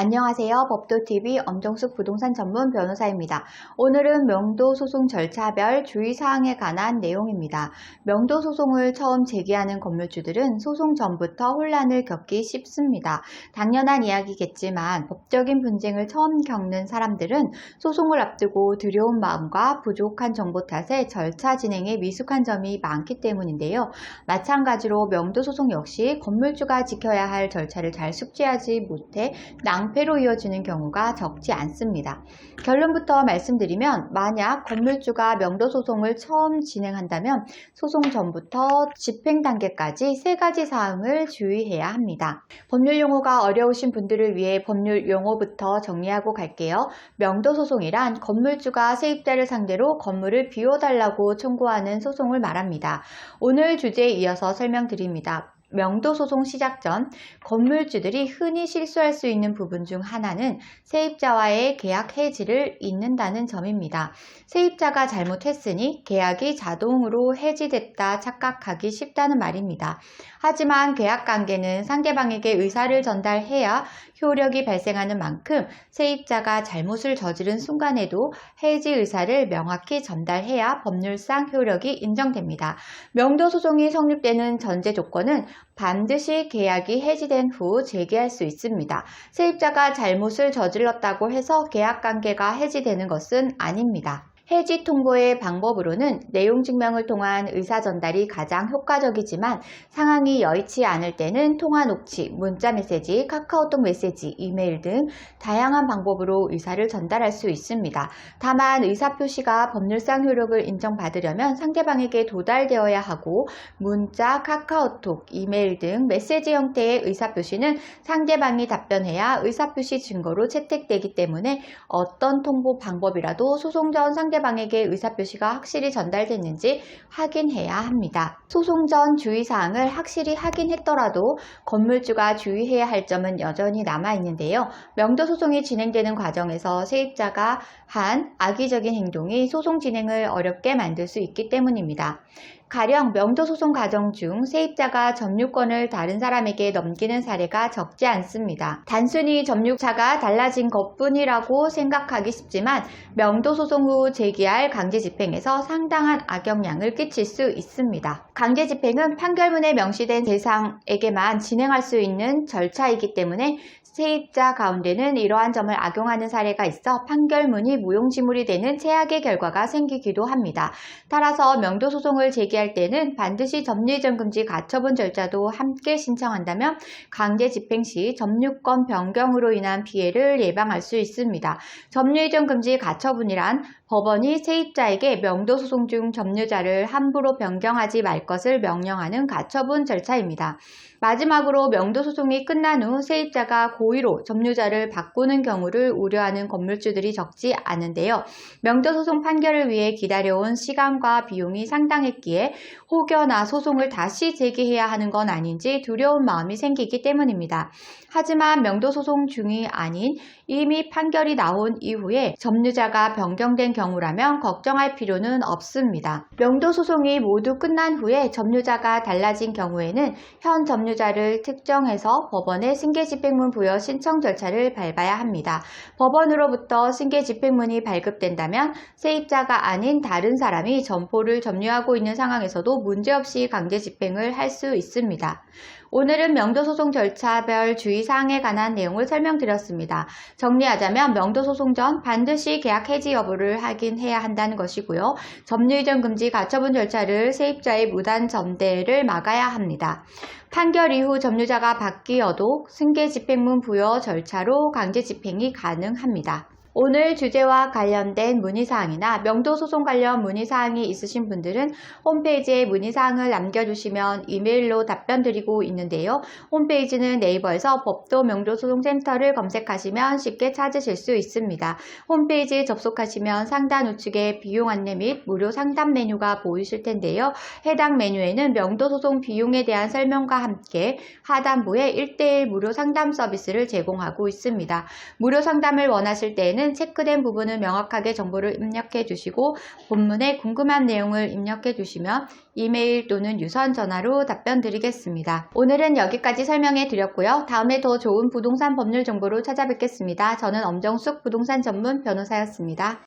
안녕하세요. 법도TV 엄정숙 부동산 전문 변호사입니다. 오늘은 명도소송 절차별 주의사항에 관한 내용입니다. 명도소송을 처음 제기하는 건물주들은 소송 전부터 혼란을 겪기 쉽습니다. 당연한 이야기겠지만 법적인 분쟁을 처음 겪는 사람들은 소송을 앞두고 두려운 마음과 부족한 정보 탓에 절차 진행에 미숙한 점이 많기 때문인데요. 마찬가지로 명도소송 역시 건물주가 지켜야 할 절차를 잘 숙지하지 못해 낭패로 이어지는 경우가 적지 않습니다. 결론부터 말씀드리면 만약 건물주가 명도소송을 처음 진행한다면 소송 전부터 집행 단계까지 3가지 사항을 주의해야 합니다. 법률 용어가 어려우신 분들을 위해 법률 용어부터 정리하고 갈게요. 명도소송이란 건물주가 세입자를 상대로 건물을 비워달라고 청구하는 소송을 말합니다. 오늘 주제에 이어서 설명드립니다. 명도소송 시작 전 건물주들이 흔히 실수할 수 있는 부분 중 하나는 세입자와의 계약 해지를 잊는다는 점입니다. 세입자가 잘못했으니 계약이 자동으로 해지됐다 착각하기 쉽다는 말입니다. 하지만 계약관계는 상대방에게 의사를 전달해야 효력이 발생하는 만큼 세입자가 잘못을 저지른 순간에도 해지 의사를 명확히 전달해야 법률상 효력이 인정됩니다. 명도소송이 성립되는 전제 조건은 반드시 계약이 해지된 후 재개할 수 있습니다. 세입자가 잘못을 저질렀다고 해서 계약관계가 해지되는 것은 아닙니다. 해지 통보의 방법으로는 내용 증명을 통한 의사 전달이 가장 효과적이지만 상황이 여의치 않을 때는 통화 녹취, 문자 메시지, 카카오톡 메시지, 이메일 등 다양한 방법으로 의사를 전달할 수 있습니다. 다만 의사 표시가 법률상 효력을 인정받으려면 상대방에게 도달되어야 하고 문자, 카카오톡, 이메일 등 메시지 형태의 의사 표시는 상대방이 답변해야 의사 표시 증거로 채택되기 때문에 어떤 통보 방법이라도 소송 전 상대방에게 의사표시가 확실히 전달됐는지 확인해야 합니다. 소송 전 주의사항을 확실히 확인했더라도 건물주가 주의해야 할 점은 여전히 남아있는데요. 명도소송이 진행되는 과정에서 세입자가 한 악의적인 행동이 소송 진행을 어렵게 만들 수 있기 때문입니다. 가령 명도소송 과정 중 세입자가 점유권을 다른 사람에게 넘기는 사례가 적지 않습니다. 단순히 점유차가 달라진 것뿐이라고 생각하기 쉽지만 명도소송 후 제기할 강제집행에서 상당한 악영향을 끼칠 수 있습니다. 강제집행은 판결문에 명시된 대상에게만 진행할 수 있는 절차이기 때문에 세입자 가운데는 이러한 점을 악용하는 사례가 있어 판결문이 무용지물이 되는 최악의 결과가 생기기도 합니다. 따라서 명도소송을 제기할 때는 반드시 점유이전금지 가처분 절차도 함께 신청한다면 강제집행 시 점유권 변경으로 인한 피해를 예방할 수 있습니다. 점유이전금지 가처분이란 법원이 세입자에게 명도소송 중 점유자를 함부로 변경하지 말 것을 명령하는 가처분 절차입니다. 마지막으로 명도소송이 끝난 후 세입자가 고의로 점유자를 바꾸는 경우를 우려하는 건물주들이 적지 않은데요. 명도소송 판결을 위해 기다려온 시간과 비용이 상당했기에 혹여나 소송을 다시 제기해야 하는 건 아닌지 두려운 마음이 생기기 때문입니다. 하지만 명도소송 중이 아닌 이미 판결이 나온 이후에 점유자가 변경된 경우라면 걱정할 필요는 없습니다. 명도소송이 모두 끝난 후에 점유자가 달라진 경우에는 현 점유자를 특정해서 법원에 승계집행문 부여 신청 절차를 밟아야 합니다. 법원으로부터 승계집행문이 발급된다면 세입자가 아닌 다른 사람이 점포를 점유하고 있는 상황에서도 문제없이 강제집행을 할 수 있습니다. 오늘은 명도소송 절차별 주의사항에 관한 내용을 설명드렸습니다. 정리하자면 명도소송 전 반드시 계약 해지 여부를 확인해야 한다는 것이고요. 점유이전 금지 가처분 절차를 세입자의 무단 전대를 막아야 합니다. 판결 이후 점유자가 바뀌어도 승계집행문 부여 절차로 강제집행이 가능합니다. 오늘 주제와 관련된 문의사항이나 명도소송 관련 문의사항이 있으신 분들은 홈페이지에 문의사항을 남겨주시면 이메일로 답변드리고 있는데요. 홈페이지는 네이버에서 법도 명도소송센터를 검색하시면 쉽게 찾으실 수 있습니다. 홈페이지에 접속하시면 상단 우측에 비용 안내 및 무료 상담 메뉴가 보이실 텐데요. 해당 메뉴에는 명도소송 비용에 대한 설명과 함께 하단부에 1:1 무료 상담 서비스를 제공하고 있습니다. 무료 상담을 원하실 때에는 때는 체크된 부분은 명확하게 정보를 입력해 주시고 본문에 궁금한 내용을 입력해 주시면 이메일 또는 유선 전화로 답변 드리겠습니다. 오늘은 여기까지 설명해 드렸고요. 다음에 더 좋은 부동산 법률 정보로 찾아뵙겠습니다. 저는 엄정숙 부동산 전문 변호사였습니다.